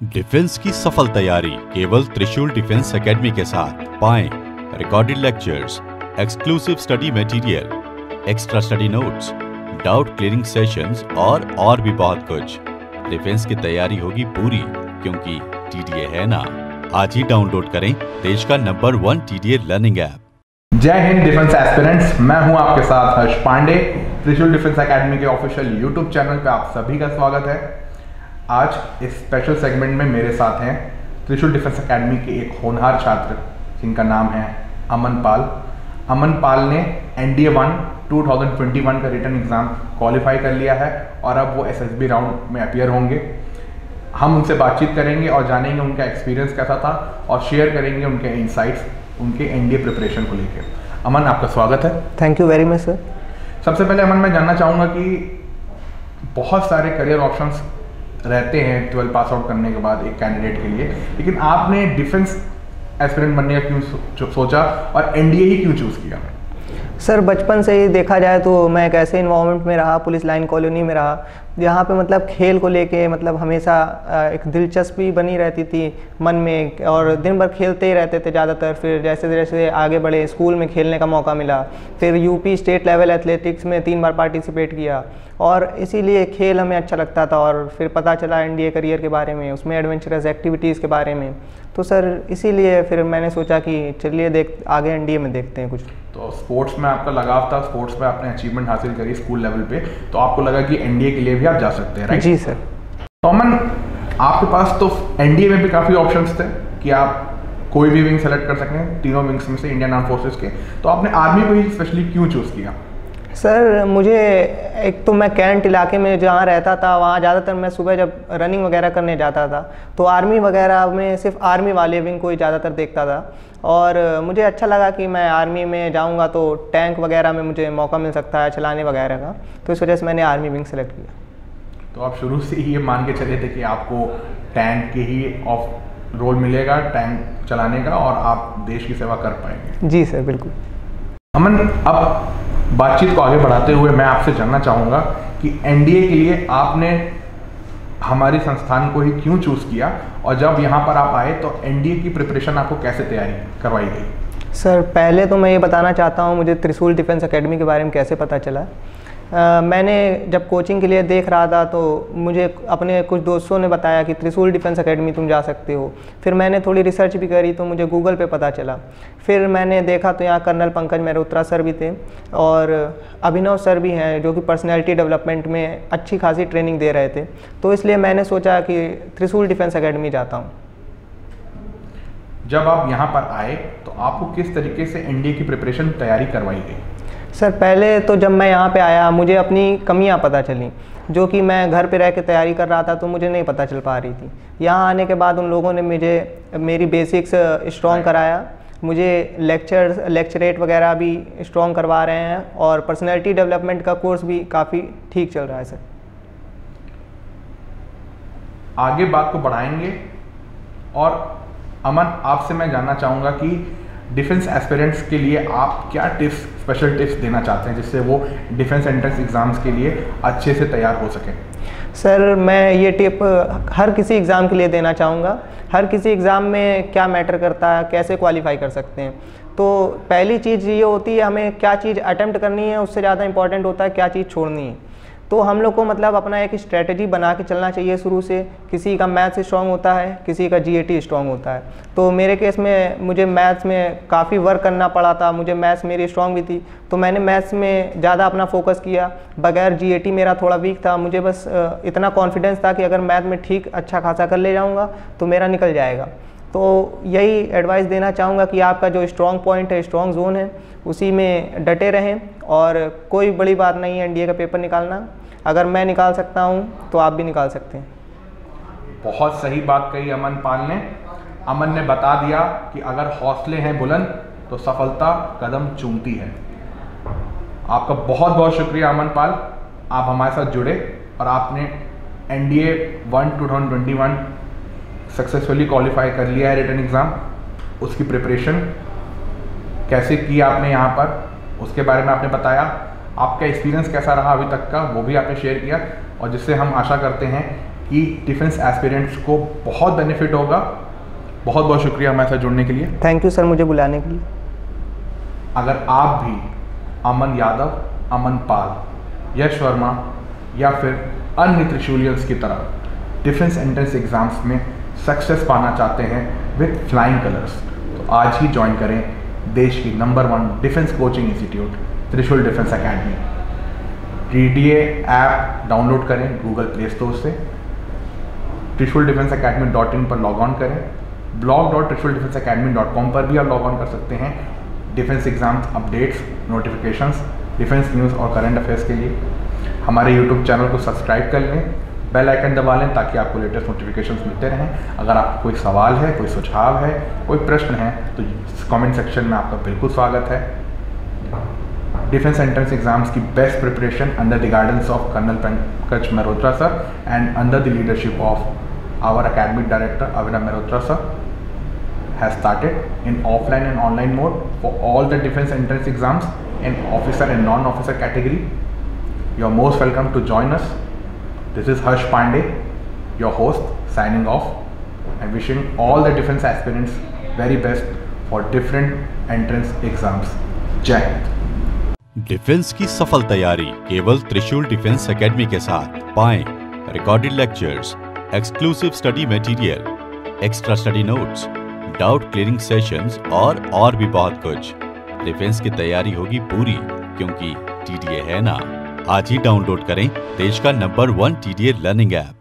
Defence की सफल तैयारी केवल त्रिशूल डिफेंस एकेडमी के साथ पाएं recorded lectures, exclusive study material, extra study notes, doubt clearing sessions और भी बहुत कुछ। डिफेंस की तैयारी होगी पूरी क्योंकि टीडीए है ना। आज ही डाउनलोड करें देश का नंबर 1 टीडीए लर्निंग ऐप। जय हिंद डिफेंस एस्पिरेंट्स, मैं हूं आपके साथ हर्ष पांडे। त्रिशूल डिफेंस एकेडमी के ऑफिशियल यूट्यूब चैनल पे आप सभी का स्वागत है। आज इस स्पेशल सेगमेंट में मेरे साथ हैं त्रिशूल डिफेंस एकेडमी के एक होनहार छात्र जिनका नाम है अमन पाल। अमन पाल ने NDA 1 2021 का रिटन एग्ज़ाम क्वालिफाई कर लिया है और अब वो SSB राउंड में अपीयर होंगे। हम उनसे बातचीत करेंगे और जानेंगे उनका एक्सपीरियंस कैसा था और शेयर करेंगे उनके इंसाइट्स उनके NDA प्रिपरेशन को लेकर। अमन, आपका स्वागत है। Thank you very much sir. सबसे पहले अमन, मैं जानना चाहूँगा कि बहुत सारे करियर ऑप्शंस रहते हैं 12 पास आउट करने के बाद एक कैंडिडेट के लिए, लेकिन आपने डिफेंस एस्पिरेंट बनने का क्यों सोचा और NDA ही क्यों चूज़ किया? सर, बचपन से ही देखा जाए तो मैं एक ऐसे इन्वायरमेंट में रहा, पुलिस लाइन कॉलोनी में रहा, जहाँ पे मतलब खेल को लेके मतलब हमेशा एक दिलचस्पी बनी रहती थी मन में और दिन भर खेलते ही रहते थे ज़्यादातर। फिर जैसे जैसे आगे बढ़े, स्कूल में खेलने का मौका मिला, फिर यूपी स्टेट लेवल एथलेटिक्स में 3 बार पार्टिसिपेट किया और इसीलिए खेल हमें अच्छा लगता था। और फिर पता चला NDA करियर के बारे में, उसमें एडवेंचरस एक्टिविटीज़ के बारे में, तो सर इसीलिए फिर मैंने सोचा कि चलिए आगे NDA में देखते हैं कुछ। तो स्पोर्ट्स में आपका लगाव था, स्पोर्ट्स में आपने अचीवमेंट हासिल करी स्कूल लेवल पे, तो आपको लगा कि NDA के लिए भी आप जा सकते हैं, राइट? जी सर। तो अमन, आपके पास तो NDA में भी काफ़ी ऑप्शंस थे कि आप कोई भी विंग सेलेक्ट कर सकें, तीनों विंग्स में से इंडियन आर्म फोर्सेस के, तो आपने आर्मी को ही स्पेशली क्यों चूज़ किया? सर, मुझे एक तो मैं कैंट इलाके में जहाँ रहता था वहाँ ज़्यादातर मैं सुबह जब रनिंग वगैरह करने जाता था तो आर्मी वगैरह में सिर्फ आर्मी वाले विंग को ही ज़्यादातर देखता था और मुझे अच्छा लगा कि मैं आर्मी में जाऊँगा तो टैंक वगैरह में मुझे मौका मिल सकता है चलाने वगैरह का, तो इस वजह से मैंने आर्मी विंग सेलेक्ट किया। तो आप शुरू से ही ये मान के चले थे कि आपको टैंक के ही ऑफ रोल मिलेगा, टैंक चलाने का, और आप देश की सेवा कर पाएंगे? जी सर, बिल्कुल। अमन, अब बातचीत को आगे बढ़ाते हुए मैं आपसे जानना चाहूँगा कि NDA के लिए आपने हमारी संस्थान को ही क्यों चूज़ किया और जब यहाँ पर आप आए तो NDA की प्रिपरेशन आपको कैसे तैयारी करवाई गई? सर, पहले तो मैं ये बताना चाहता हूँ मुझे त्रिशूल डिफेंस एकेडमी के बारे में कैसे पता चला। मैंने जब कोचिंग के लिए देख रहा था तो मुझे अपने कुछ दोस्तों ने बताया कि त्रिशूल डिफेंस एकेडमी तुम जा सकते हो। फिर मैंने थोड़ी रिसर्च भी करी तो मुझे गूगल पे पता चला। फिर मैंने देखा तो यहाँ कर्नल पंकज मेहरोत्रा सर भी थे और अभिनव सर भी हैं जो कि पर्सनैलिटी डेवलपमेंट में अच्छी खासी ट्रेनिंग दे रहे थे, तो इसलिए मैंने सोचा कि त्रिशूल डिफेंस एकेडमी जाता हूँ। जब आप यहाँ पर आए तो आपको किस तरीके से NDA की प्रिपरेशन तैयारी करवाई गई? सर, पहले तो जब मैं यहाँ पे आया मुझे अपनी कमियाँ पता चली, जो कि मैं घर पे रह के तैयारी कर रहा था तो मुझे नहीं पता चल पा रही थी। यहाँ आने के बाद उन लोगों ने मेरी बेसिक्स स्ट्रॉन्ग कराया, मुझे लेक्चरेट वगैरह भी स्ट्रॉन्ग करवा रहे हैं और पर्सनैलिटी डेवलपमेंट का कोर्स भी काफ़ी ठीक चल रहा है सर। आगे बात को बढ़ाएंगे और अमन, आपसे मैं जानना चाहूँगा कि डिफेंस एस्पिरेंट्स के लिए आप क्या टिप्स, स्पेशल टिप्स देना चाहते हैं जिससे वो डिफेंस एंट्रेंस एग्ज़ाम्स के लिए अच्छे से तैयार हो सकें? सर, मैं ये टिप हर किसी एग्ज़ाम के लिए देना चाहूँगा। हर किसी एग्ज़ाम में क्या मैटर करता है, कैसे क्वालिफाई कर सकते हैं। तो पहली चीज़ ये होती है हमें क्या चीज़ अटेम्प्ट करनी है, उससे ज़्यादा इंपॉर्टेंट होता है क्या चीज़ छोड़नी है। तो हम लोग को मतलब अपना एक स्ट्रेटजी बना के चलना चाहिए शुरू से। किसी का मैथ्स स्ट्रॉन्ग होता है, किसी का GAT स्ट्रॉन्ग होता है। तो मेरे केस में मुझे मैथ्स में काफ़ी वर्क करना पड़ा था, मुझे मैथ्स मेरी स्ट्रॉन्ग भी थी तो मैंने मैथ्स में ज़्यादा अपना फोकस किया। बगैर GAT मेरा थोड़ा वीक था, मुझे बस इतना कॉन्फिडेंस था कि अगर मैथ में ठीक अच्छा खासा कर ले जाऊँगा तो मेरा निकल जाएगा। तो यही एडवाइस देना चाहूँगा कि आपका जो स्ट्रॉन्ग पॉइंट है, स्ट्रॉन्ग जोन है, उसी में डटे रहें और कोई बड़ी बात नहीं है NDA का पेपर निकालना। अगर मैं निकाल सकता हूँ तो आप भी निकाल सकते हैं। बहुत सही बात कही अमन पाल ने। अमन ने बता दिया कि अगर हौसले हैं बुलंद तो सफलता कदम चूमती है। आपका बहुत बहुत शुक्रिया अमन पाल, आप हमारे साथ जुड़े और आपने NDA 1 2021 सक्सेसफुली क्वालिफाई कर लिया है रिटन एग्ज़ाम। उसकी प्रिपरेशन कैसे की आपने यहाँ पर, उसके बारे में आपने बताया। आपका एक्सपीरियंस कैसा रहा अभी तक का, वो भी आपने शेयर किया और जिससे हम आशा करते हैं कि डिफेंस एस्पिरेंट्स को बहुत बेनिफिट होगा। बहुत बहुत शुक्रिया हमारे साथ जुड़ने के लिए। थैंक यू सर मुझे बुलाने के लिए। अगर आप भी अमन यादव, अमन पाल, यश वर्मा या फिर अन्य त्रिशूलियंस की तरह डिफेंस एंट्रेंस एग्जाम्स में सक्सेस पाना चाहते हैं विथ फ्लाइंग कलर्स, तो आज ही ज्वाइन करें देश की नंबर 1 डिफेंस कोचिंग इंस्टीट्यूट त्रिशूल defence academy. TDA app download करें गूगल प्ले स्टोर से, trishulDefenseAcademy.in पर लॉग ऑन करें, blog.trishulDefenseAcademy.com पर भी आप लॉग ऑन कर सकते हैं defence exams updates, notifications, defence news और करंट अफेयर्स के लिए। हमारे यूट्यूब चैनल को सब्सक्राइब कर लें, बेल आइकन दबा लें ताकि आपको लेटेस्ट नोटिफिकेशंस मिलते रहें। अगर आपको कोई सवाल है, कोई सुझाव है, कोई प्रश्न है तो कमेंट सेक्शन में आपका बिल्कुल स्वागत है। डिफेंस एंट्रेंस एग्जाम्स की best preparation under the guidance of colonel Pankaj Mehrotra sir and under the leadership of our academic director Avinav Mehrotra sir has started in offline and online mode for all the defense entrance exams in officer and non-officer category. You are most welcome to join us. This is Harsh Pandey, your host, signing off and wishing all the defense aspirants very best for different entrance exams. Jai Hind. Defence की सफल तैयारी केवल त्रिशूल defence academy के साथ। पाएं recorded lectures, exclusive study material, extra study notes, doubt clearing sessions और भी बहुत कुछ। डिफेंस की तैयारी होगी पूरी क्योंकि TDA है ना। आज ही डाउनलोड करें देश का नंबर 1 TDA लर्निंग ऐप।